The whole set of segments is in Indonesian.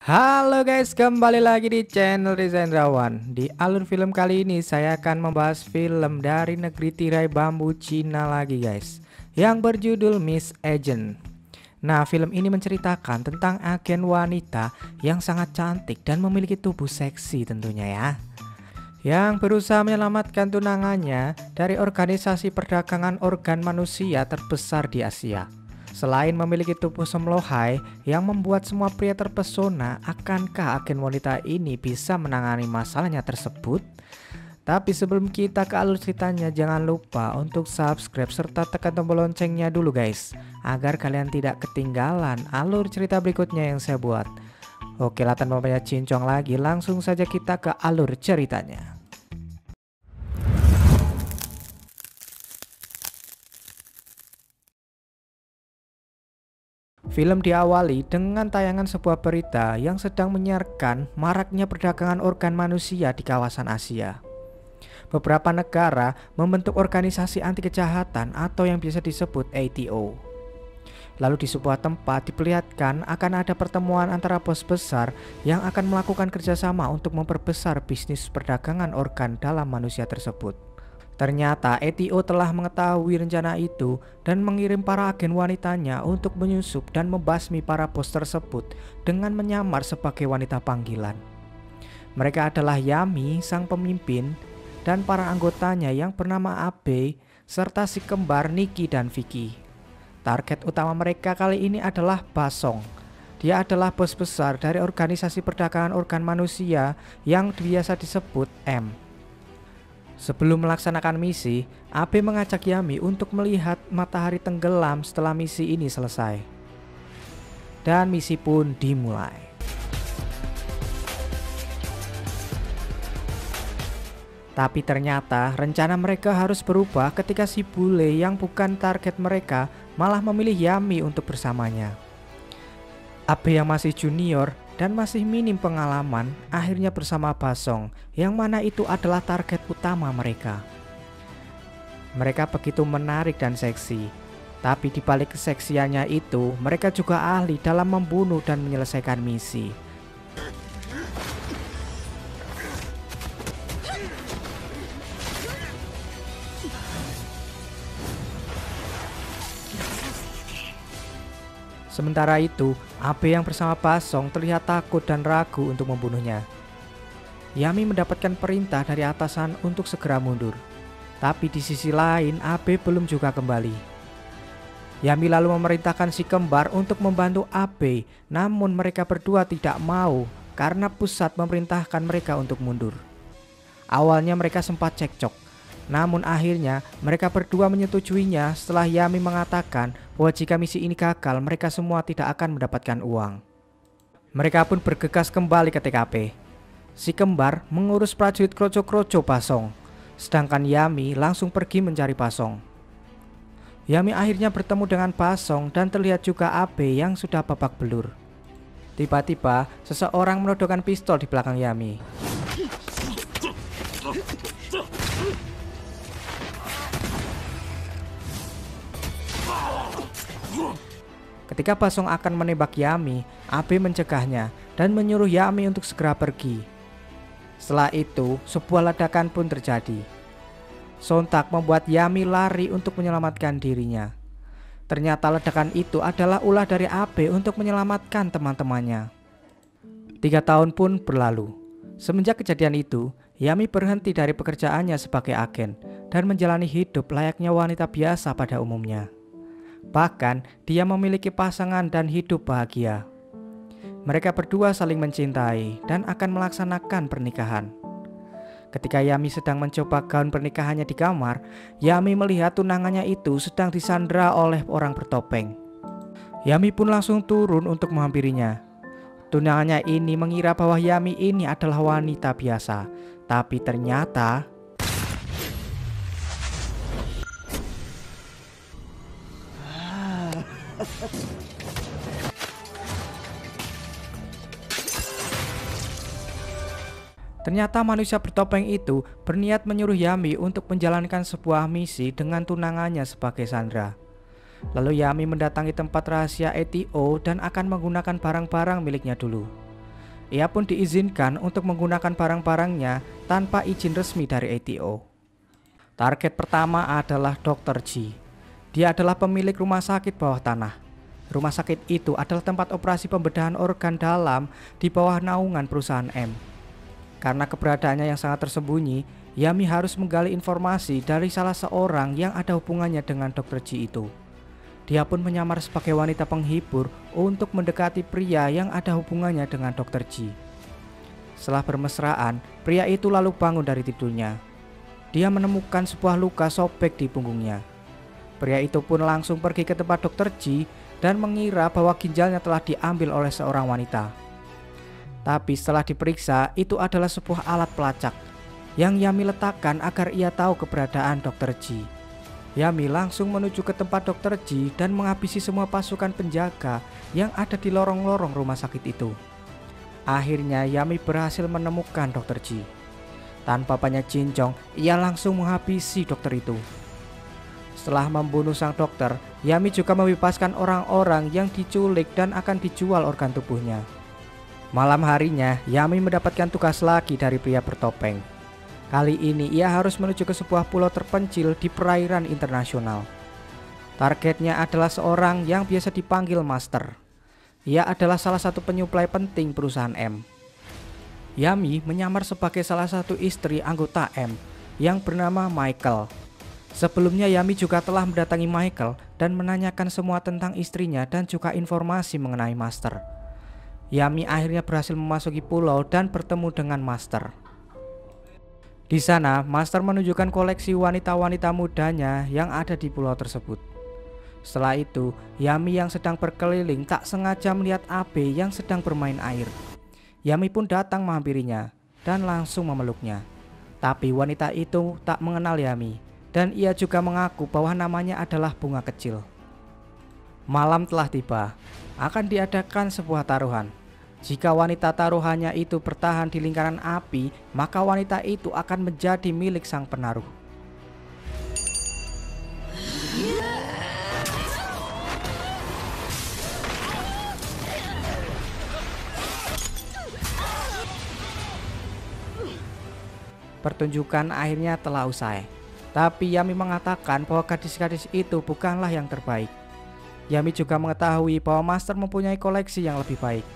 Halo guys, kembali lagi di channel Rizandrawan. Di alur film kali ini saya akan membahas film dari negeri tirai bambu Cina lagi guys, yang berjudul Miss Agent. Nah, film ini menceritakan tentang agen wanita yang sangat cantik dan memiliki tubuh seksi tentunya ya, yang berusaha menyelamatkan tunangannya dari organisasi perdagangan organ manusia terbesar di Asia. Selain memiliki tubuh semlohai yang membuat semua pria terpesona, akankah agen wanita ini bisa menangani masalahnya tersebut? Tapi sebelum kita ke alur ceritanya, jangan lupa untuk subscribe serta tekan tombol loncengnya dulu guys, agar kalian tidak ketinggalan alur cerita berikutnya yang saya buat. Oke lah, tanpa banyak cincong lagi, langsung saja kita ke alur ceritanya. Film diawali dengan tayangan sebuah berita yang sedang menyiarkan maraknya perdagangan organ manusia di kawasan Asia. Beberapa negara membentuk organisasi anti kejahatan atau yang biasa disebut ATO. Lalu di sebuah tempat diperlihatkan akan ada pertemuan antara bos besar yang akan melakukan kerjasama untuk memperbesar bisnis perdagangan organ dalam manusia tersebut. Ternyata ETO telah mengetahui rencana itu dan mengirim para agen wanitanya untuk menyusup dan membasmi para bos tersebut dengan menyamar sebagai wanita panggilan. Mereka adalah Yami, sang pemimpin, dan para anggotanya yang bernama Abe, serta si kembar Niki dan Vicky. Target utama mereka kali ini adalah Basong. Dia adalah bos besar dari organisasi perdagangan organ manusia yang biasa disebut M. Sebelum melaksanakan misi, Abe mengajak Yami untuk melihat matahari tenggelam setelah misi ini selesai. Dan misi pun dimulai. Tapi ternyata rencana mereka harus berubah ketika si bule yang bukan target mereka malah memilih Yami untuk bersamanya. Abe yang masih junior dan masih minim pengalaman akhirnya bersama Basong, yang mana itu adalah target utama mereka. Mereka begitu menarik dan seksi, tapi di balik keseksiannya itu mereka juga ahli dalam membunuh dan menyelesaikan misi. Sementara itu, Abe yang bersama Basong terlihat takut dan ragu untuk membunuhnya. Yami mendapatkan perintah dari atasan untuk segera mundur. Tapi di sisi lain, Abe belum juga kembali. Yami lalu memerintahkan si kembar untuk membantu Abe, namun mereka berdua tidak mau karena pusat memerintahkan mereka untuk mundur. Awalnya mereka sempat cekcok. Namun akhirnya mereka berdua menyetujuinya setelah Yami mengatakan bahwa jika misi ini gagal mereka semua tidak akan mendapatkan uang. Mereka pun bergegas kembali ke TKP. Si kembar mengurus prajurit kroco-kroco Basong, sedangkan Yami langsung pergi mencari Basong. Yami akhirnya bertemu dengan Basong dan terlihat juga Abe yang sudah babak belur. Tiba-tiba seseorang menodongkan pistol di belakang Yami. Ketika Basong akan menembak Yami, Abe mencegahnya dan menyuruh Yami untuk segera pergi. Setelah itu, sebuah ledakan pun terjadi. Sontak membuat Yami lari untuk menyelamatkan dirinya. Ternyata ledakan itu adalah ulah dari Abe untuk menyelamatkan teman-temannya. 3 tahun pun berlalu. Semenjak kejadian itu, Yami berhenti dari pekerjaannya sebagai agen dan menjalani hidup layaknya wanita biasa pada umumnya. Bahkan dia memiliki pasangan dan hidup bahagia. Mereka berdua saling mencintai dan akan melaksanakan pernikahan. Ketika Yami sedang mencoba gaun pernikahannya di kamar, Yami melihat tunangannya itu sedang disandra oleh orang bertopeng. Yami pun langsung turun untuk menghampirinya. Tunangannya ini mengira bahwa Yami ini adalah wanita biasa, tapi ternyata manusia bertopeng itu berniat menyuruh Yami untuk menjalankan sebuah misi dengan tunangannya sebagai sandera. Lalu Yami mendatangi tempat rahasia ETO dan akan menggunakan barang-barang miliknya dulu. Ia pun diizinkan untuk menggunakan barang-barangnya tanpa izin resmi dari ATO. Target pertama adalah Dr. G. Dia adalah pemilik rumah sakit bawah tanah. Rumah sakit itu adalah tempat operasi pembedahan organ dalam di bawah naungan perusahaan M. Karena keberadaannya yang sangat tersembunyi, Yami harus menggali informasi dari salah seorang yang ada hubungannya dengan Dr. G itu. Dia pun menyamar sebagai wanita penghibur untuk mendekati pria yang ada hubungannya dengan Dr. G. Setelah bermesraan, pria itu lalu bangun dari tidurnya. Dia menemukan sebuah luka sobek di punggungnya. Pria itu pun langsung pergi ke tempat Dr. G dan mengira bahwa ginjalnya telah diambil oleh seorang wanita. Tapi setelah diperiksa, itu adalah sebuah alat pelacak yang Yami letakkan agar ia tahu keberadaan Dr. G. Yami langsung menuju ke tempat Dr. G dan menghabisi semua pasukan penjaga yang ada di lorong-lorong rumah sakit itu. Akhirnya Yami berhasil menemukan Dr. G. Tanpa banyak cincong, ia langsung menghabisi dokter itu. Setelah membunuh sang dokter, Yami juga membebaskan orang-orang yang diculik dan akan dijual organ tubuhnya. Malam harinya, Yami mendapatkan tugas lagi dari pria bertopeng. Kali ini ia harus menuju ke sebuah pulau terpencil di perairan internasional. Targetnya adalah seorang yang biasa dipanggil Master. Ia adalah salah satu penyuplai penting perusahaan M. Yami menyamar sebagai salah satu istri anggota M yang bernama Michael. Sebelumnya Yami juga telah mendatangi Michael dan menanyakan semua tentang istrinya dan juga informasi mengenai Master. Yami akhirnya berhasil memasuki pulau dan bertemu dengan Master. Di sana, Master menunjukkan koleksi wanita-wanita mudanya yang ada di pulau tersebut. Setelah itu, Yami yang sedang berkeliling tak sengaja melihat Abe yang sedang bermain air. Yami pun datang menghampirinya dan langsung memeluknya. Tapi wanita itu tak mengenal Yami dan ia juga mengaku bahwa namanya adalah Bunga Kecil. Malam telah tiba, akan diadakan sebuah taruhan. Jika wanita taruhannya itu bertahan di lingkaran api, maka wanita itu akan menjadi milik sang penaruh. Pertunjukan akhirnya telah usai. Tapi Yami mengatakan bahwa gadis-gadis itu bukanlah yang terbaik. Yami juga mengetahui bahwa Master mempunyai koleksi yang lebih baik.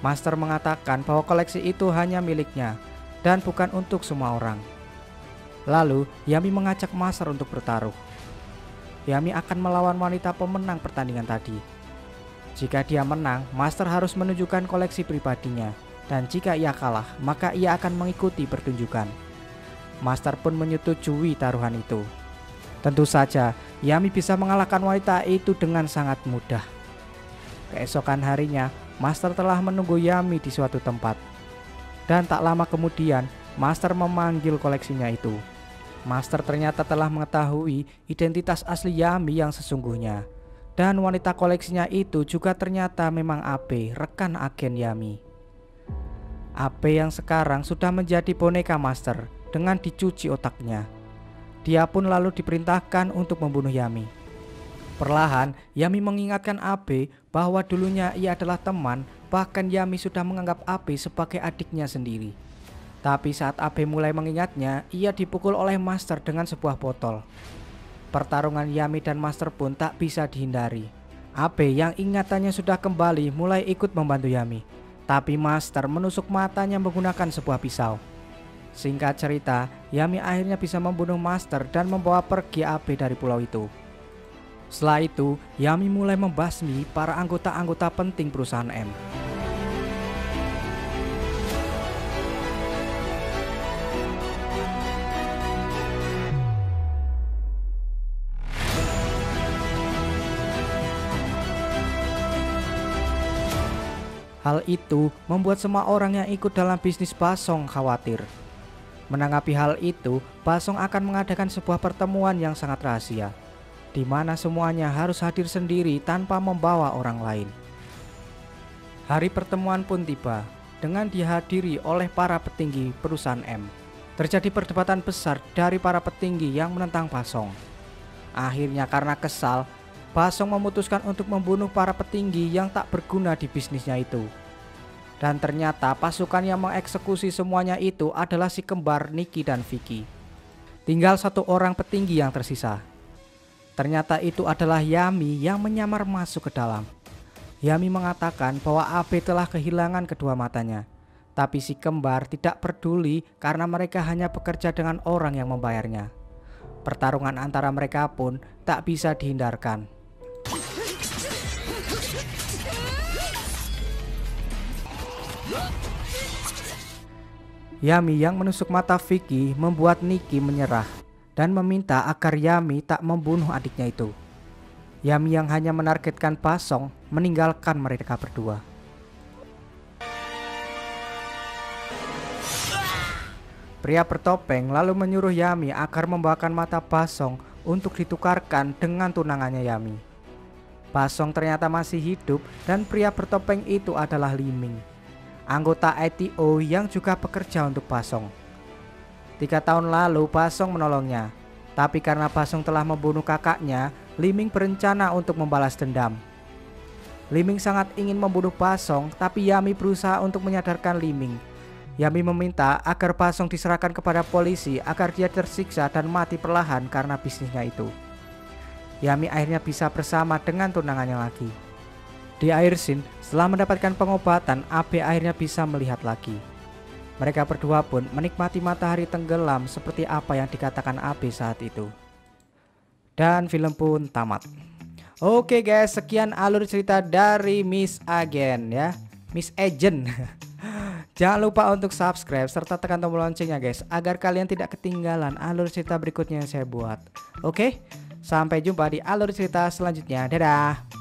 Master mengatakan bahwa koleksi itu hanya miliknya dan bukan untuk semua orang. Lalu Yami mengajak Master untuk bertaruh. Yami akan melawan wanita pemenang pertandingan tadi. Jika dia menang, Master harus menunjukkan koleksi pribadinya, dan jika ia kalah, maka ia akan mengikuti pertunjukan. Master pun menyetujui taruhan itu. Tentu saja Yami bisa mengalahkan wanita itu dengan sangat mudah. Keesokan harinya, Master telah menunggu Yami di suatu tempat. Dan tak lama kemudian, Master memanggil koleksinya itu. Master ternyata telah mengetahui identitas asli Yami yang sesungguhnya. Dan wanita koleksinya itu juga ternyata memang Abe, rekan agen Yami. Abe yang sekarang sudah menjadi boneka Master dengan dicuci otaknya. Dia pun lalu diperintahkan untuk membunuh Yami. Perlahan, Yami mengingatkan Abe bahwa dulunya ia adalah teman, bahkan Yami sudah menganggap Abe sebagai adiknya sendiri. Tapi saat Abe mulai mengingatnya, ia dipukul oleh Master dengan sebuah botol. Pertarungan Yami dan Master pun tak bisa dihindari. Abe yang ingatannya sudah kembali mulai ikut membantu Yami. Tapi Master menusuk matanya menggunakan sebuah pisau. Singkat cerita, Yami akhirnya bisa membunuh Master dan membawa pergi Abe dari pulau itu. Setelah itu, Yami mulai membasmi para anggota-anggota penting perusahaan M. Hal itu membuat semua orang yang ikut dalam bisnis Basong khawatir. Menanggapi hal itu, Basong akan mengadakan sebuah pertemuan yang sangat rahasia, di mana semuanya harus hadir sendiri tanpa membawa orang lain. Hari pertemuan pun tiba, dengan dihadiri oleh para petinggi perusahaan M. Terjadi perdebatan besar dari para petinggi yang menentang Basong. Akhirnya karena kesal, Basong memutuskan untuk membunuh para petinggi yang tak berguna di bisnisnya itu. Dan ternyata pasukan yang mengeksekusi semuanya itu adalah si kembar Nikki dan Vicky. Tinggal satu orang petinggi yang tersisa. Ternyata itu adalah Yami yang menyamar masuk ke dalam. Yami mengatakan bahwa Abe telah kehilangan kedua matanya. Tapi si kembar tidak peduli karena mereka hanya bekerja dengan orang yang membayarnya. Pertarungan antara mereka pun tak bisa dihindarkan. Yami yang menusuk mata Vicky membuat Nikki menyerah dan meminta agar Yami tak membunuh adiknya itu. Yami yang hanya menargetkan Basong meninggalkan mereka berdua. Pria bertopeng lalu menyuruh Yami agar membawakan mata Basong untuk ditukarkan dengan tunangannya Yami. Basong ternyata masih hidup dan pria bertopeng itu adalah Liming, anggota ITO yang juga bekerja untuk Basong. 3 tahun lalu Basong menolongnya, tapi karena Basong telah membunuh kakaknya, Liming berencana untuk membalas dendam. Liming sangat ingin membunuh Basong, tapi Yami berusaha untuk menyadarkan Liming. Yami meminta agar Basong diserahkan kepada polisi agar dia tersiksa dan mati perlahan karena bisnisnya itu. Yami akhirnya bisa bersama dengan tunangannya lagi. Di akhir scene, setelah mendapatkan pengobatan, Abe akhirnya bisa melihat lagi. Mereka berdua pun menikmati matahari tenggelam seperti apa yang dikatakan Abe saat itu. Dan film pun tamat. Oke guys, sekian alur cerita dari Miss Agent ya, Miss Agent. Jangan lupa untuk subscribe serta tekan tombol loncengnya guys, agar kalian tidak ketinggalan alur cerita berikutnya yang saya buat. Oke, sampai jumpa di alur cerita selanjutnya. Dadah.